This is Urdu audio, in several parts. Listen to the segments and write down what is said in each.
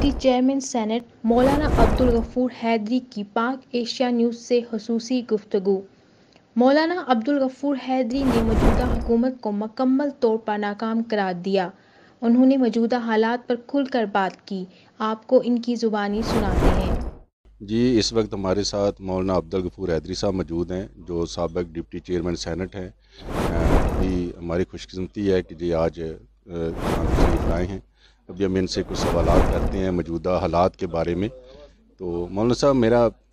ڈپٹی چیئرمین سینٹ مولانا عبدالغفور حیدری کی پاک ایشیا نیوز سے خصوصی گفتگو۔ مولانا عبدالغفور حیدری نے موجودہ حکومت کو مکمل طور پر ناکام قرار دیا۔ انہوں نے موجودہ حالات پر کھل کر بات کی۔ آپ کو ان کی زبانی سناتے ہیں۔ جی، اس وقت ہمارے ساتھ مولانا عبدالغفور حیدری صاحب موجود ہیں، جو سابق ڈپٹی چیئرمین سینٹ ہیں۔ ابھی ہماری خوش قسمتی ہے کہ جی آج یہاں تشریف لائے ہیں۔ ابھی ہم ان سے کچھ سوالات کرتے ہیں موجودہ حالات کے بارے میں۔ تو مولانا صاحب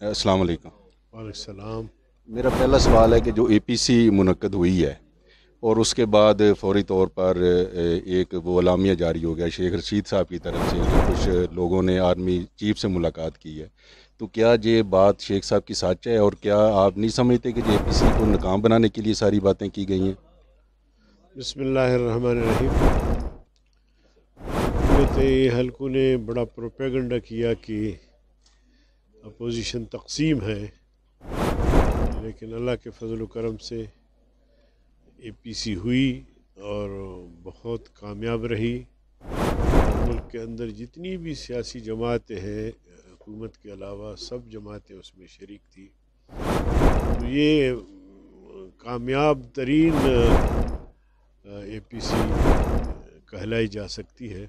السلام علیکم۔ وعلیکم السلام۔ میرا پہلا سوال ہے کہ جو اے پی سی منعقد ہوئی ہے اور اس کے بعد فوری طور پر ایک وہ اعلامیہ جاری ہو گیا شیخ رشید صاحب کی طرف سے، کچھ لوگوں نے آرمی چیف سے ملاقات کی ہے، تو کیا یہ بات شیخ صاحب کی سچ ہے اور کیا آپ نہیں سمجھتے کہ اے پی سی کو ناکام بنانے کے لیے ساری باتیں کی گئی ہیں؟ بسم اللہ الرحمن الرحیم۔ حکومت حلقوں نے بڑا پروپیگنڈا کیا کہ اپوزیشن تقسیم ہے، لیکن اللہ کے فضل و کرم سے اے پی سی ہوئی اور بہت کامیاب رہی۔ ملک کے اندر جتنی بھی سیاسی جماعتیں ہیں حکومت کے علاوہ، سب جماعتیں اس میں شریک تھی۔ تو یہ کامیاب ترین اے پی سی کہلائی جا سکتی ہے۔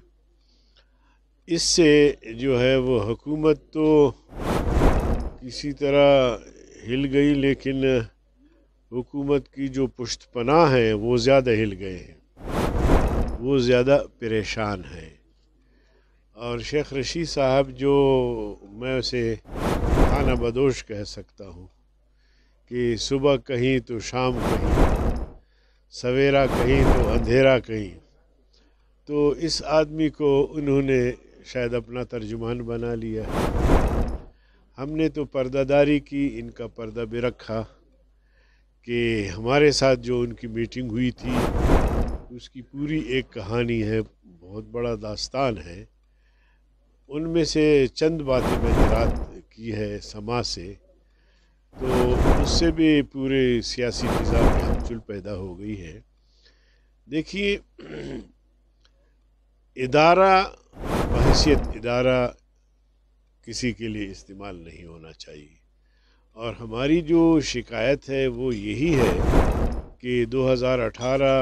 اس سے جو ہے وہ حکومت تو کسی طرح ہل گئی، لیکن حکومت کی جو پشت پناہ ہیں وہ زیادہ ہل گئے ہیں، وہ زیادہ پریشان ہیں۔ اور شیخ رشید صاحب، جو میں اسے خانہ بدوش کہہ سکتا ہوں کہ صبح کہیں تو شام کہیں، سویرا کہیں تو اندھیرا کہیں، تو اس آدمی کو انہوں نے شاید اپنا ترجمان بنا لیا۔ ہم نے تو پردہ داری کی، ان کا پردہ بھی رکھا کہ ہمارے ساتھ جو ان کی میٹنگ ہوئی تھی اس کی پوری ایک کہانی ہے، بہت بڑا داستان ہے۔ ان میں سے چند باتیں میں نے رات کی ہے سما سے، تو اس سے بھی پورے سیاسی فضا میں ہلچل پیدا ہو گئی ہے۔ دیکھیے، ادارہ بحیثیت ادارہ کسی کے لیے استعمال نہیں ہونا چاہیے، اور ہماری جو شکایت ہے وہ یہی ہے کہ 2018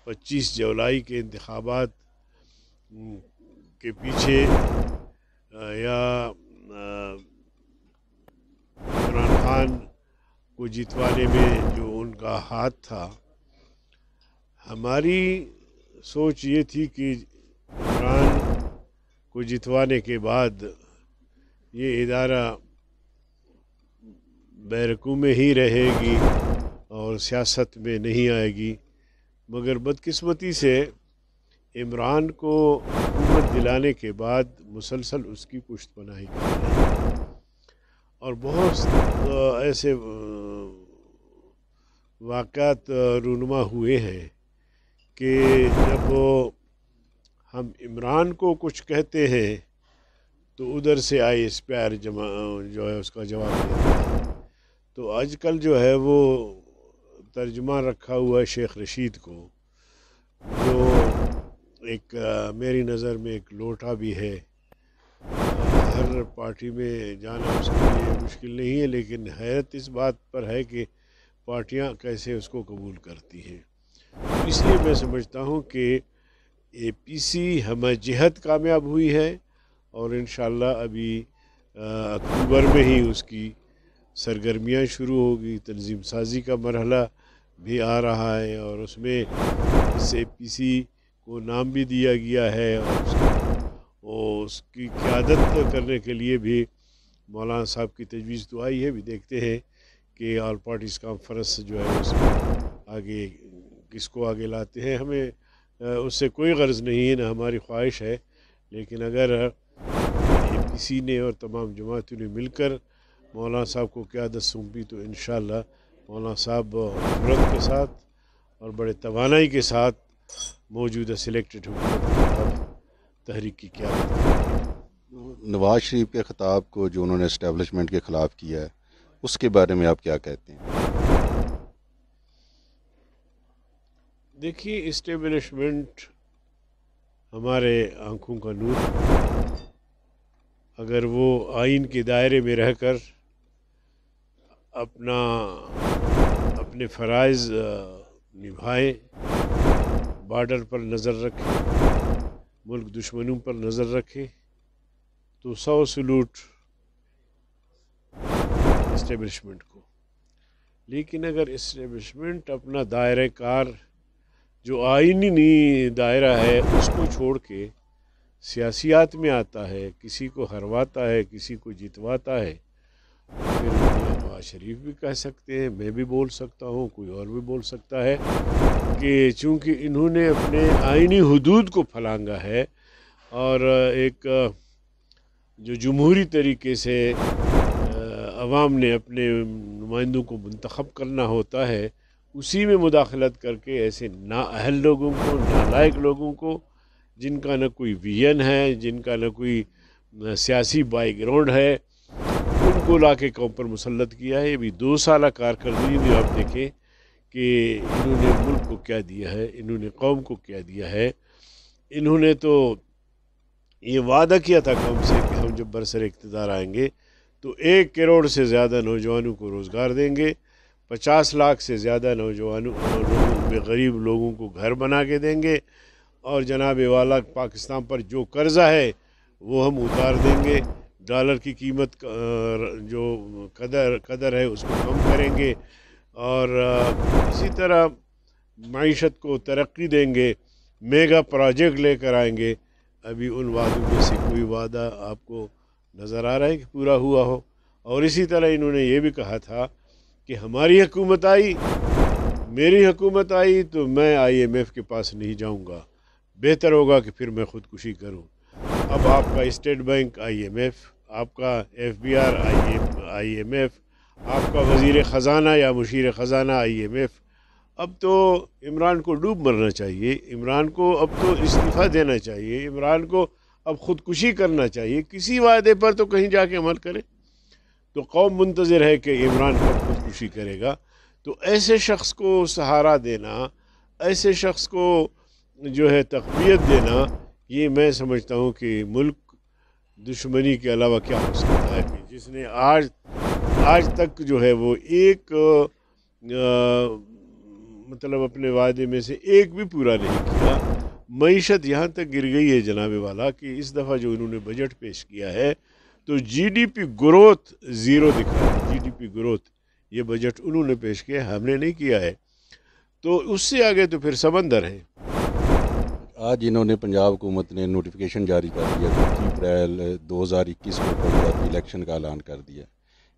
25 جولائی کے انتخابات کے پیچھے یا عمران خان کو جتوانے میں جو ان کا ہاتھ تھا، ہماری سوچ یہ تھی کہ عمران کو جتوانے کے بعد یہ ادارہ بیرکوں میں ہی رہے گی اور سیاست میں نہیں آئے گی، مگر بدقسمتی سے عمران کو حکومت دلانے کے بعد مسلسل اس کی پشت پناہی کر رہے ہیں۔ اور بہت ایسے واقعات رونما ہوئے ہیں کہ جب ہم عمران کو کچھ کہتے ہیں تو ادھر سے آئی اسپیئر جو ہے اس کا جواب دیتا ہے۔ تو آج کل جو ہے وہ ترجمان رکھا ہوا ہے شیخ رشید کو، جو ایک میری نظر میں ایک لوٹا بھی ہے۔ ہر پارٹی میں جانا اس کے لیے مشکل نہیں ہے، لیکن حیرت اس بات پر ہے کہ پارٹیاں کیسے اس کو قبول کرتی ہیں۔ اس لیے میں سمجھتا ہوں کہ اے پی سی ہم جہت کامیاب ہوئی ہے، اور انشاءاللہ ابھی اکتوبر میں ہی اس کی سرگرمیاں شروع ہوگی۔ تنظیم سازی کا مرحلہ بھی آ رہا ہے، اور اس میں اس اے پی سی کو نام بھی دیا گیا ہے، اور اس کی قیادت کرنے کے لیے بھی مولانا صاحب کی تجویز تو آئی ہے۔ بھی دیکھتے ہیں کہ آل پارٹیز کانفرنس جو ہے اس میں آگے کس کو آگے لاتے ہیں۔ ہمیں اس سے کوئی غرض نہیں ہے، نہ ہماری خواہش ہے، لیکن اگر اے پی سی نے اور تمام جماعتوں نے مل کر مولانا صاحب کو قیادت سونپی تو انشاءاللہ مولانا صاحب جرأت کے ساتھ اور بڑے توانائی کے ساتھ موجودہ سلیکٹڈ حکومت کے خلاف تحریک کی قیادت کریں گے۔ نواز شریف کے خطاب کو جو انہوں نے اسٹیبلشمنٹ کے خلاف کیا ہے، اس کے بارے میں آپ کیا کہتے ہیں؟ دیکھیے، اسٹیبلشمنٹ ہمارے آنکھوں کا نور، اگر وہ آئین کے دائرے میں رہ کر اپنے فرائض نبھائیں، بارڈر پر نظر رکھیں، ملک دشمنوں پر نظر رکھے، تو 100 سلوٹ اسٹیبلشمنٹ کو۔ لیکن اگر اسٹیبلشمنٹ اپنا دائرہ کار جو آئینی دائرہ ہے اس کو چھوڑ کے سیاسیات میں آتا ہے، کسی کو ہرواتا ہے، کسی کو جتواتا ہے، پھر نواز شریف بھی کہہ سکتے ہیں، میں بھی بول سکتا ہوں، کوئی اور بھی بول سکتا ہے کہ چونکہ انہوں نے اپنے آئینی حدود کو پھلانگا ہے اور ایک جو جمہوری طریقے سے عوام نے اپنے نمائندوں کو منتخب کرنا ہوتا ہے، اسی میں مداخلت کر کے ایسے نااہل لوگوں کو، نالائق لوگوں کو، جن کا نہ کوئی ویژن ہے، جن کا نہ کوئی سیاسی بائی گراؤنڈ ہے، ان کو لا کے قوم پر مسلط کیا ہے۔ ابھی 2 سالہ کارکردگی میں آپ دیکھیں کہ انہوں نے ملک کو کیا دیا ہے، انہوں نے قوم کو کیا دیا ہے۔ انہوں نے تو یہ وعدہ کیا تھا قوم سے کہ ہم جب برسر اقتدار آئیں گے تو 1 کروڑ سے زیادہ نوجوانوں کو روزگار دیں گے، 50 لاکھ سے زیادہ غریب لوگوں کو گھر بنا کے دیں گے، اور جناب والا پاکستان پر جو قرضہ ہے وہ ہم اتار دیں گے، ڈالر کی قیمت جو قدر ہے اس کو کم کریں گے، اور اسی طرح معیشت کو ترقی دیں گے، میگا پروجیکٹ لے کر آئیں گے۔ ابھی ان وعدوں میں سے کوئی وعدہ آپ کو نظر آ رہا ہے کہ پورا ہوا ہو؟ اور اسی طرح انہوں نے یہ بھی کہا تھا کہ ہماری حکومت آئی، میری حکومت آئی تو میں IMF کے پاس نہیں جاؤں گا، بہتر ہوگا کہ پھر میں خودکشی کروں۔ اب آپ کا اسٹیٹ بینک IMF، آپ کا FBR IMF، آپ کا وزیر خزانہ یا مشیر خزانہ IMF۔ اب تو عمران کو ڈوب مرنا چاہیے، عمران کو اب تو استعفیٰ دینا چاہیے، عمران کو اب خودکشی کرنا چاہیے، کسی وعدے پر تو کہیں جا کے عمل کرے۔ تو قوم منتظر ہے کہ عمران کب خودکشی کرے گا۔ تو ایسے شخص کو سہارا دینا، ایسے شخص کو جو ہے تقویت دینا، یہ میں سمجھتا ہوں کہ ملک دشمنی کے علاوہ کیا ہو سکتا ہے، کہ جس نے آج تک جو ہے وہ ایک مطلب اپنے وعدے میں سے ایک بھی پورا نہیں کیا۔ معیشت یہاں تک گر گئی ہے جناب والا کہ اس دفعہ جو انہوں نے بجٹ پیش کیا ہے تو GDP گروتھ 0 دکھا ہے، GDP گروتھ، یہ بجٹ انہوں نے پیش کیا، ہم نے نہیں کیا ہے۔ تو اس سے آگے تو پھر سمندر ہے۔ آج انہوں نے پنجاب حکومت نے نوٹیفیکیشن جاری کر دیا، 25 اپریل 2021 کو بلدیاتی الیکشن کا اعلان کر دیا۔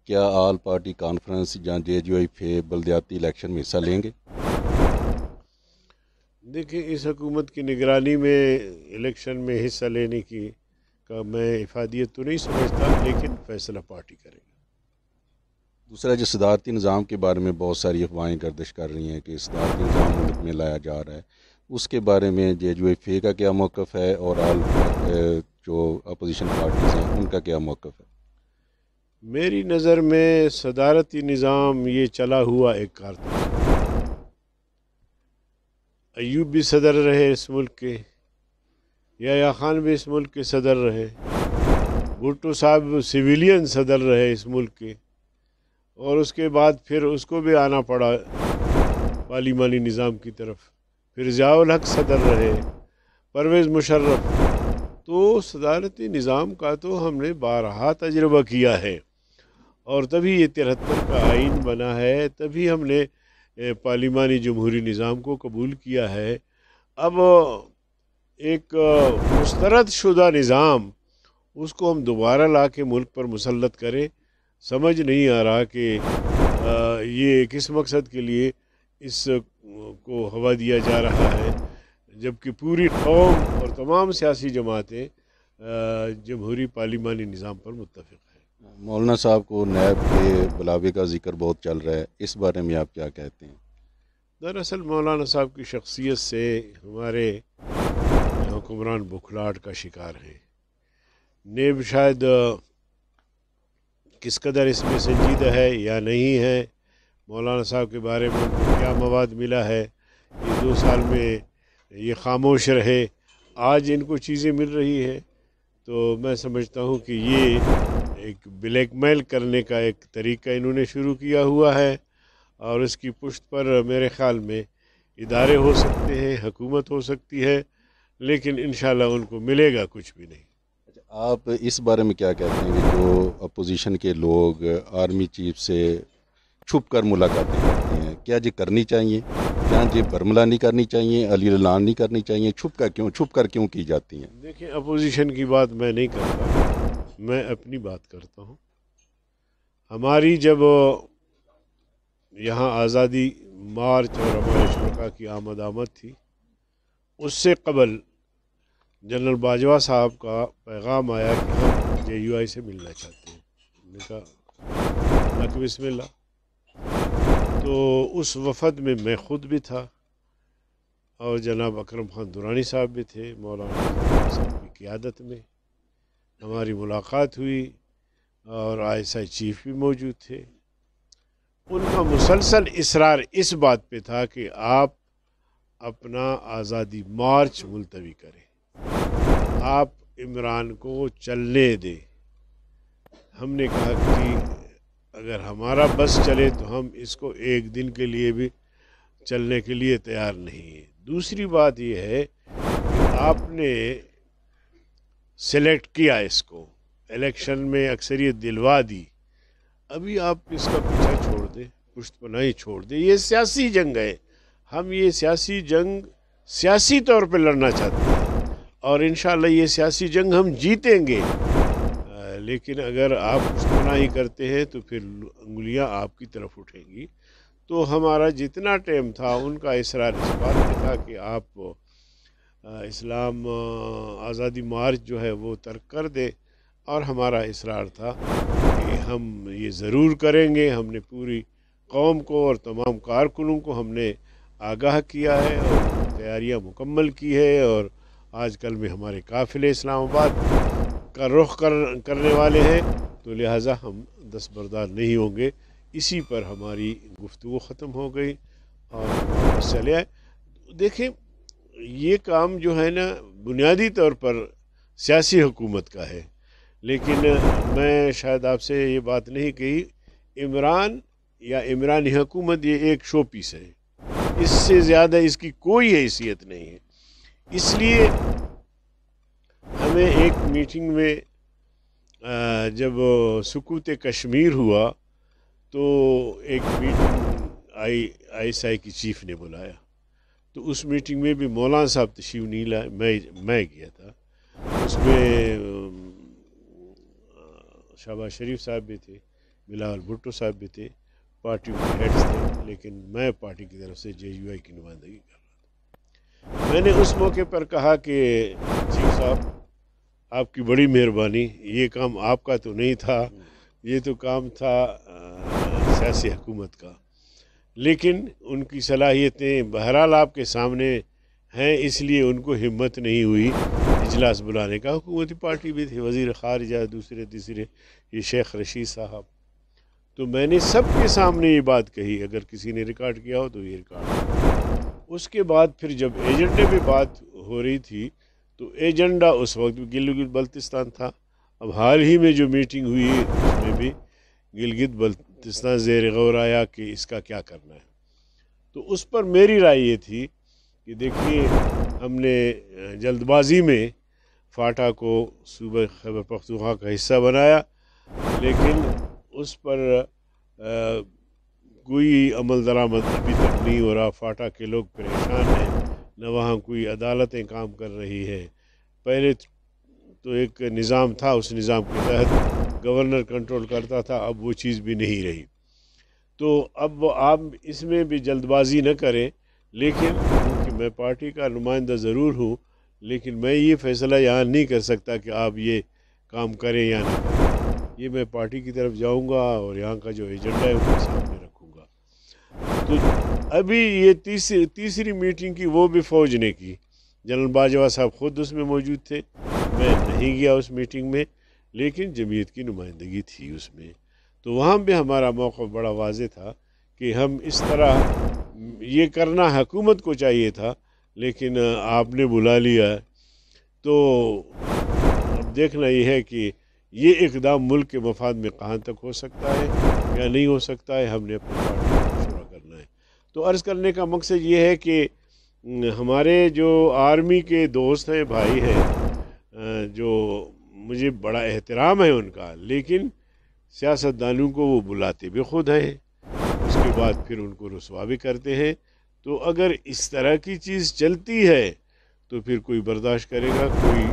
کیا آل پارٹی کانفرنس یا JJOF بلدیاتی الیکشن میں حصہ لیں گے؟ دیکھیں، اس حکومت کی نگرانی میں الیکشن میں حصہ لینے کی کا میں افادیت تو نہیں سمجھتا، لیکن فیصلہ پارٹی کرے گی۔ دوسرا، جو صدارتی نظام کے بارے میں بہت ساری افواہیں گردش کر رہی ہیں کہ صدارتی نظام ملک میں لایا جا رہا ہے، اس کے بارے میں JJOF کا کیا موقف ہے اور جو اپوزیشن پارٹیز ہیں ان کا کیا موقف ہے؟ میری نظر میں صدارتی نظام یہ چلا ہوا ایک کارتون۔ ایوب بھی صدر رہے اس ملک کے، یحییٰ خان بھی اس ملک کے صدر رہے، بھٹو صاحب سویلین صدر رہے اس ملک کے، اور اس کے بعد پھر اس کو بھی آنا پڑا پارلیمانی نظام کی طرف، پھر ضیاء الحق صدر رہے، پرویز مشرف۔ تو صدارتی نظام کا تو ہم نے بارہا تجربہ کیا ہے، اور تبھی یہ 73 کا آئین بنا ہے، تبھی ہم نے پارلیمانی جمہوری نظام کو قبول کیا ہے۔ اب ایک مسترد شدہ نظام، اس کو ہم دوبارہ لا کے ملک پر مسلط کریں، سمجھ نہیں آ رہا کہ یہ کس مقصد کے لیے اس کو ہوا دیا جا رہا ہے، جبکہ پوری قوم اور تمام سیاسی جماعتیں جمہوری پارلیمانی نظام پر متفق ہیں۔ مولانا صاحب کو نیب کے بلاوے کا ذکر بہت چل رہا ہے، اس بارے میں آپ کیا کہتے ہیں؟ دراصل مولانا صاحب کی شخصیت سے ہمارے حکمران بکھلاہٹ کا شکار ہیں۔ نیب شاید کس قدر اس میں سنجیدہ ہے یا نہیں ہے، مولانا صاحب کے بارے میں ان کو کیا مواد ملا ہے، یہ 2 سال میں یہ خاموش رہے، آج ان کو چیزیں مل رہی ہے، تو تو میں سمجھتا ہوں کہ یہ ایک بلیک میل کرنے کا ایک طریقہ انہوں نے شروع کیا ہوا ہے، اور اس کی پشت پر میرے خیال میں ادارے ہو سکتے ہیں، حکومت ہو سکتی ہے، لیکن انشاءاللہ ان کو ملے گا کچھ بھی نہیں۔ آپ اس بارے میں کیا کہتے ہیں کہ جو اپوزیشن کے لوگ آرمی چیف سے چھپ کر ملاقاتیں کرتے ہیں، کیا جی کرنی چاہیے؟ کیا جی برملا نہیں کرنی چاہیے، علی اعلان نہیں کرنی چاہیے؟ چھپ کر کیوں کی جاتی ہیں؟ دیکھیں، اپوزیشن کی بات میں نہیں کرتا، میں اپنی بات کرتا ہوں۔ ہماری جب یہاں آزادی مارچ اور ہمارے شرکاء کی آمد تھی، اس سے قبل جنرل باجوہ صاحب کا پیغام آیا کہ ہم JUI سے ملنا چاہتے ہیں۔ میں نے کہا اللہ کے بسم اللہ۔ تو اس وفد میں میں خود بھی تھا، اور جناب اکرم خان درانی صاحب بھی تھے، مولانا صاحب کی قیادت میں ہماری ملاقات ہوئی، اور ISI چیف بھی موجود تھے۔ ان کا مسلسل اصرار اس بات پہ تھا کہ آپ اپنا آزادی مارچ ملتوی کریں، آپ عمران کو چلنے دیں۔ ہم نے کہا کہ اگر ہمارا بس چلے تو ہم اس کو ایک دن کے لیے بھی چلنے کے لیے تیار نہیں ہیں۔ دوسری بات یہ ہے کہ آپ نے سلیکٹ کیا اس کو، الیکشن میں اکثریت دلوا دی، ابھی آپ اس کا پیچھا چھوڑ دیں، پشت پناہی چھوڑ دیں۔ یہ سیاسی جنگ ہے، ہم یہ سیاسی جنگ سیاسی طور پہ لڑنا چاہتے ہیں، اور انشاءاللہ یہ سیاسی جنگ ہم جیتیں گے۔ لیکن اگر آپ پشت پناہی کرتے ہیں تو پھر انگلیاں آپ کی طرف اٹھیں گی۔ تو ہمارا جتنا ٹائم تھا ان کا اصرار اس بات پہ تھا کہ آپ اسلام آزادی مارچ جو ہے وہ ترک کر دے، اور ہمارا اصرار تھا کہ ہم یہ ضرور کریں گے۔ ہم نے پوری قوم کو اور تمام کارکنوں کو ہم نے آگاہ کیا ہے، اور تیاریاں مکمل کی ہے، اور آج کل میں ہمارے قافلے اسلام آباد کا رخ کرنے والے ہیں، تو لہٰذا ہم دستبردار نہیں ہوں گے۔ اسی پر ہماری گفتگو ختم ہو گئی اور ہم واپس چلے آئے۔ دیکھیں، یہ کام جو ہے نا بنیادی طور پر سیاسی حکومت کا ہے، لیکن میں شاید آپ سے یہ بات نہیں کہی، عمران یا عمرانی حکومت یہ ایک شو پیس ہے، اس سے زیادہ اس کی کوئی حیثیت نہیں ہے۔ اس لیے ہمیں ایک میٹنگ میں جب سکوت کشمیر ہوا تو ایک میٹنگ ISI کی چیف نے بلایا، تو اس میٹنگ میں بھی مولانا صاحب تشریف نہیں لائے، میں گیا تھا۔ اس میں شہباز شریف صاحب بھی تھے، بلاول بھٹو صاحب بھی تھے، پارٹی کے ہیڈز تھے، لیکن میں پارٹی کی طرف سے JUI کی نمائندگی کر رہا تھا۔ میں نے اس موقع پر کہا کہ چیف صاحب آپ کی بڑی مہربانی، یہ کام آپ کا تو نہیں تھا، یہ تو کام تھا سیاسی حکومت کا، لیکن ان کی صلاحیتیں بہرحال آپ کے سامنے ہیں، اس لیے ان کو ہمت نہیں ہوئی اجلاس بلانے کا۔ حکومتی پارٹی بھی تھی، وزیر خارجہ دوسرے تیسرے، یہ شیخ رشید صاحب۔ تو میں نے سب کے سامنے یہ بات کہی، اگر کسی نے ریکارڈ کیا ہو تو یہ ریکارڈ۔ اس کے بعد پھر جب ایجنڈے پہ بات ہو رہی تھی تو ایجنڈا اس وقت گلگت بلتستان تھا۔ اب حال ہی میں جو میٹنگ ہوئی اس میں بھی گلگت بلتستان زیر غور آیا کہ اس کا کیا کرنا ہے۔ تو اس پر میری رائے یہ تھی کہ دیکھیے، ہم نے جلد بازی میں فاٹا کو صوبہ خیبر پختونخوا کا حصہ بنایا، لیکن اس پر کوئی عمل درآمد ابھی تک نہیں ہو رہا۔ فاٹا کے لوگ پریشان ہیں، نہ وہاں کوئی عدالتیں کام کر رہی ہے۔ پہلے تو ایک نظام تھا، اس نظام کے تحت گورنر کنٹرول کرتا تھا، اب وہ چیز بھی نہیں رہی۔ تو اب آپ اس میں بھی جلد بازی نہ کریں، لیکن کیونکہ میں پارٹی کا نمائندہ ضرور ہوں، لیکن میں یہ فیصلہ یہاں نہیں کر سکتا کہ آپ یہ کام کریں یا نہ کریں۔ یہ میں پارٹی کی طرف جاؤں گا اور یہاں کا جو ایجنڈا ہے وہ سامنے رکھوں گا۔ تو ابھی یہ تیسری میٹنگ کی، وہ بھی فوج نے کی۔ جنرل باجوہ صاحب خود اس میں موجود تھے، میں نہیں گیا اس میٹنگ میں، لیکن جمعیت کی نمائندگی تھی اس میں۔ تو وہاں بھی ہمارا موقف بڑا واضح تھا کہ ہم اس طرح یہ کرنا حکومت کو چاہیے تھا، لیکن آپ نے بلا لیا۔ تو اب اب دیکھنا یہ ہے کہ یہ اقدام ملک کے مفاد میں کہاں تک ہو سکتا ہے یا نہیں ہو سکتا ہے، ہم نے اپنی پارٹی کو مشورہ کرنا ہے۔ تو عرض کرنے کا مقصد یہ ہے کہ ہمارے جو آرمی کے دوست ہیں، بھائی ہیں، جو مجھے بڑا احترام ہے ان کا، لیکن سیاستدانوں کو وہ بلاتے بھی خود ہیں، اس کے بعد پھر ان کو رسوا بھی کرتے ہیں۔ تو اگر اس طرح کی چیز چلتی ہے تو پھر کوئی برداشت کرے گا، کوئی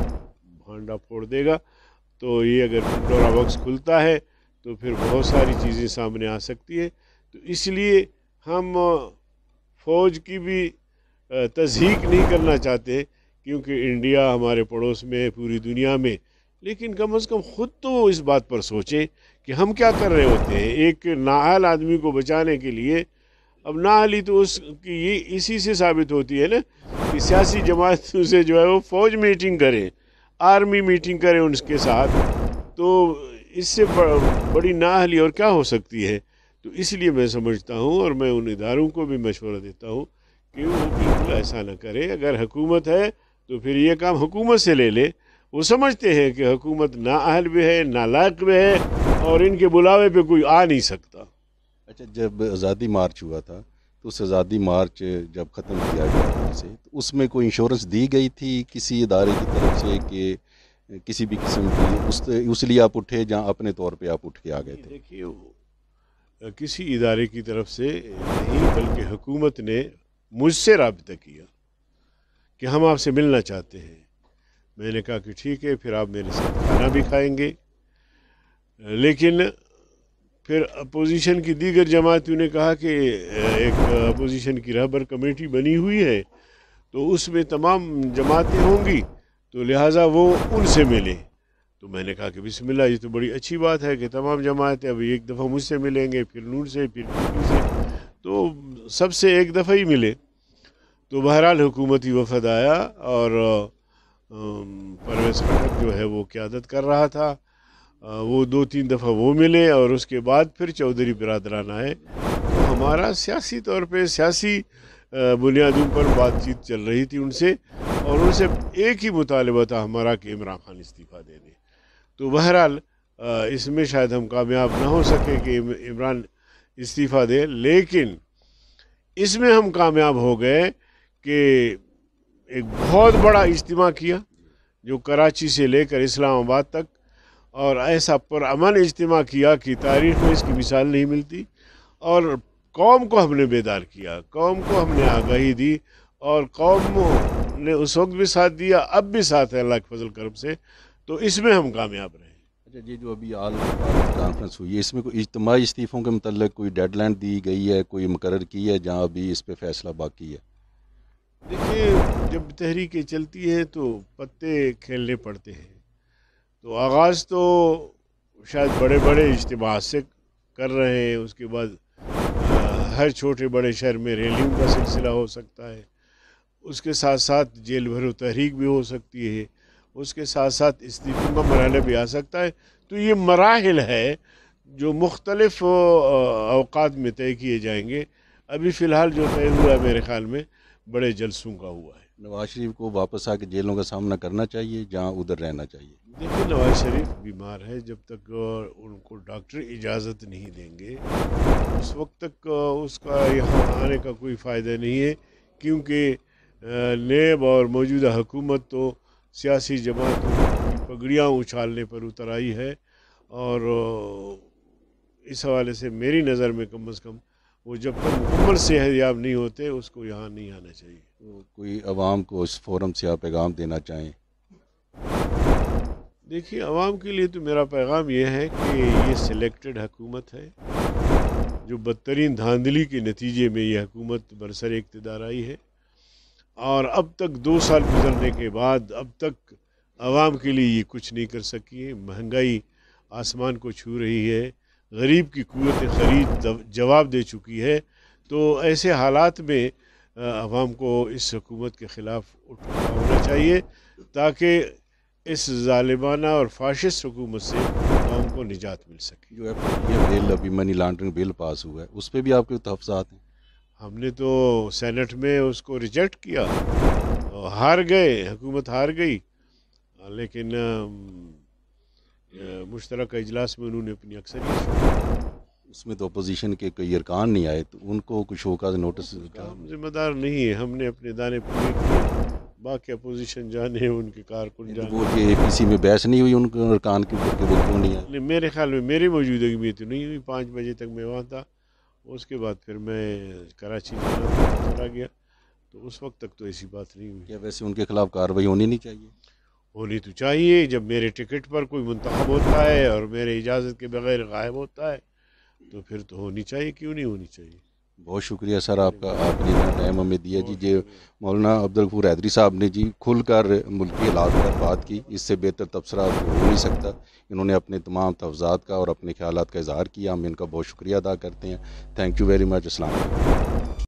بھانڈا پھوڑ دے گا۔ تو یہ اگر پنڈورا باکس کھلتا ہے تو پھر بہت ساری چیزیں سامنے آ سکتی ہے۔ تو اس لیے ہم فوج کی بھی تضحیق نہیں کرنا چاہتے، کیونکہ انڈیا ہمارے پڑوس میں ہے، پوری دنیا میں، لیکن کم از کم خود تو اس بات پر سوچیں کہ ہم کیا کر رہے ہوتے ہیں ایک نااہل آدمی کو بچانے کے لیے۔ اب نااہلی تو اس کی یہ اسی سے ثابت ہوتی ہے نا کہ سیاسی جماعتوں سے جو ہے وہ فوج میٹنگ کرے، آرمی میٹنگ کرے ان کے ساتھ، تو اس سے بڑی نااہلی اور کیا ہو سکتی ہے۔ تو اس لیے میں سمجھتا ہوں، اور میں ان اداروں کو بھی مشورہ دیتا ہوں کہ وہ بالکل ایسا نہ کرے۔ اگر حکومت ہے تو پھر یہ کام حکومت سے لے لے۔ وہ سمجھتے ہیں کہ حکومت نااہل بھی ہے، نالائق بھی ہے، اور ان کے بلاوے پہ کوئی آ نہیں سکتا۔ اچھا، جب آزادی مارچ ہوا تھا تو اس آزادی مارچ جب ختم کیا گیا وہاں سے، تو اس میں کوئی انشورنس دی گئی تھی کسی ادارے کی طرف سے کہ کسی بھی قسم کی اس لیے آپ اٹھے جہاں اپنے طور پہ آپ اٹھ کے آ گئے تھے؟ دیکھیے، کسی ادارے کی طرف سے نہیں، بلکہ حکومت نے مجھ سے رابطہ کیا کہ ہم آپ سے ملنا چاہتے ہیں۔ میں نے کہا کہ ٹھیک ہے، پھر آپ میرے ساتھ کھانا بھی کھائیں گے۔ لیکن پھر اپوزیشن کی دیگر جماعتوں نے کہا کہ ایک اپوزیشن کی رہبر کمیٹی بنی ہوئی ہے، تو اس میں تمام جماعتیں ہوں گی، تو لہٰذا وہ ان سے ملے۔ تو میں نے کہا کہ بسم اللہ، یہ تو بڑی اچھی بات ہے کہ تمام جماعتیں ابھی ایک دفعہ مجھ سے ملیں گے، پھر نور سے، پھر پی پی سے، تو سب سے ایک دفعہ ہی ملے۔ تو بہرحال حکومتی وفد آیا، اور پرویز خٹک جو ہے وہ قیادت کر رہا تھا، وہ 2-3 دفعہ وہ ملے، اور اس کے بعد پھر چودھری برادران آئے۔ تو ہمارا سیاسی طور پہ، سیاسی بنیادوں پر بات چیت چل رہی تھی ان سے، اور ان سے ایک ہی مطالبہ تھا ہمارا کہ عمران خان استعفیٰ دے دے۔ تو بہرحال اس میں شاید ہم کامیاب نہ ہو سکے کہ عمران استعفیٰ دے، لیکن اس میں ہم کامیاب ہو گئے کہ ایک بہت بڑا اجتماع کیا، جو کراچی سے لے کر اسلام آباد تک، اور ایسا پرامن اجتماع کیا کہ تاریخ میں اس کی مثال نہیں ملتی، اور قوم کو ہم نے بیدار کیا، قوم کو ہم نے آگاہی دی، اور قوم نے اس وقت بھی ساتھ دیا، اب بھی ساتھ ہے اللہ کے فضل کرم سے۔ تو اس میں ہم کامیاب رہے۔ اچھا، یہ جو ابھی آل پارٹی کانفرنس ہوئی ہے، اس میں کوئی اجتماعی استعفوں کے متعلق کوئی ڈیڈ لائن دی گئی ہے، کوئی مقرر کی ہے جہاں ابھی اس پہ فیصلہ باقی ہے؟ دیکھیے، جب تحریکیں چلتی ہیں تو پتے کھیلنے پڑتے ہیں۔ تو آغاز تو شاید بڑے بڑے اجتماعات سے کر رہے ہیں، اس کے بعد ہر چھوٹے بڑے شہر میں ریلیوں کا سلسلہ ہو سکتا ہے، اس کے ساتھ ساتھ جیل بھرو تحریک بھی ہو سکتی ہے، اس کے ساتھ ساتھ استعفوں کا مرحلہ بھی آ سکتا ہے۔ تو یہ مراحل ہے جو مختلف اوقات میں طے کیے جائیں گے۔ ابھی فی الحال جو طے ہوا ہے میرے خیال میں بڑے جلسوں کا ہوا ہے۔ نواز شریف کو واپس آ کے جیلوں کا سامنا کرنا چاہیے جہاں ادھر رہنا چاہیے؟ دیکھیے، نواز شریف بیمار ہے، جب تک ان کو ڈاکٹر اجازت نہیں دیں گے اس وقت تک اس کا یہاں آنے کا کوئی فائدہ نہیں ہے، کیونکہ نیب اور موجودہ حکومت تو سیاسی جماعتوں کی پگڑیاں اچھالنے پر اتر آئی ہے، اور اس حوالے سے میری نظر میں کم از کم وہ جب تک مکمل صحت یاب نہیں ہوتے اس کو یہاں نہیں آنا چاہیے۔ تو کوئی عوام کو اس فورم سے آپ پیغام دینا چاہیں؟ دیکھیے، عوام کے لیے تو میرا پیغام یہ ہے کہ یہ سلیکٹڈ حکومت ہے، جو بدترین دھاندلی کے نتیجے میں یہ حکومت برسر اقتدار آئی ہے، اور اب تک 2 سال گزرنے کے بعد اب تک عوام کے لیے یہ کچھ نہیں کر سکی ہے۔ مہنگائی آسمان کو چھو رہی ہے، غریب کی قوت خرید جواب دے چکی ہے۔ تو ایسے حالات میں عوام کو اس حکومت کے خلاف اٹھنا ہونا چاہیے، تاکہ اس ظالمانہ اور فاشسٹ حکومت سے عوام کو نجات مل سکے۔ جو بل ابھی منی لانڈرنگ بل پاس ہوا ہے، اس پہ بھی آپ کے تحفظات ہیں؟ ہم نے تو سینٹ میں اس کو ریجیکٹ کیا، ہار گئے، حکومت ہار گئی، لیکن مشترکہ اجلاس میں انہوں نے اپنی اکثریت اس میں تو اپوزیشن کے کئی ارکان نہیں آئے، تو ان کو کچھ ہوگا نوٹس ہم ذمہ دار نہیں ہے، ہم نے اپنے دانے پورے کیے، باقی اپوزیشن جانے ان کے کارکن جانے۔ وہ اے پی سی میں بحث نہیں ہوئی ان کے ارکان کے اوپر کہ وہ کیوں نہیں آئے؟ میرے خیال میں میری موجودگی میں تو نہیں ہوئی، 5 بجے تک میں وہاں تھا، اس کے بعد پھر میں کراچی چلا گیا، تو اس وقت تک تو ایسی بات نہیں ہوئی۔ کیا ویسے ان کے خلاف کارروائی ہونی نہیں چاہیے؟ ہونی تو چاہیے، جب میرے ٹکٹ پر کوئی منتخب ہوتا ہے اور میرے اجازت کے بغیر غائب ہوتا ہے تو پھر تو ہونی چاہیے، کیوں نہیں ہونی چاہیے۔ بہت شکریہ سر آپ کا، آپ نے اتنا ٹائم ہمیں دیا جی۔ مولانا عبدالغفور حیدری صاحب نے جی کھل کر ملکی حالات پر بات کی، اس سے بہتر تبصرہ ہو نہیں سکتا۔ انہوں نے اپنے تمام تفضات کا اور اپنے خیالات کا اظہار کیا، ہم ان کا بہت شکریہ ادا کرتے ہیں۔ Thank you very much. السلام علیکم۔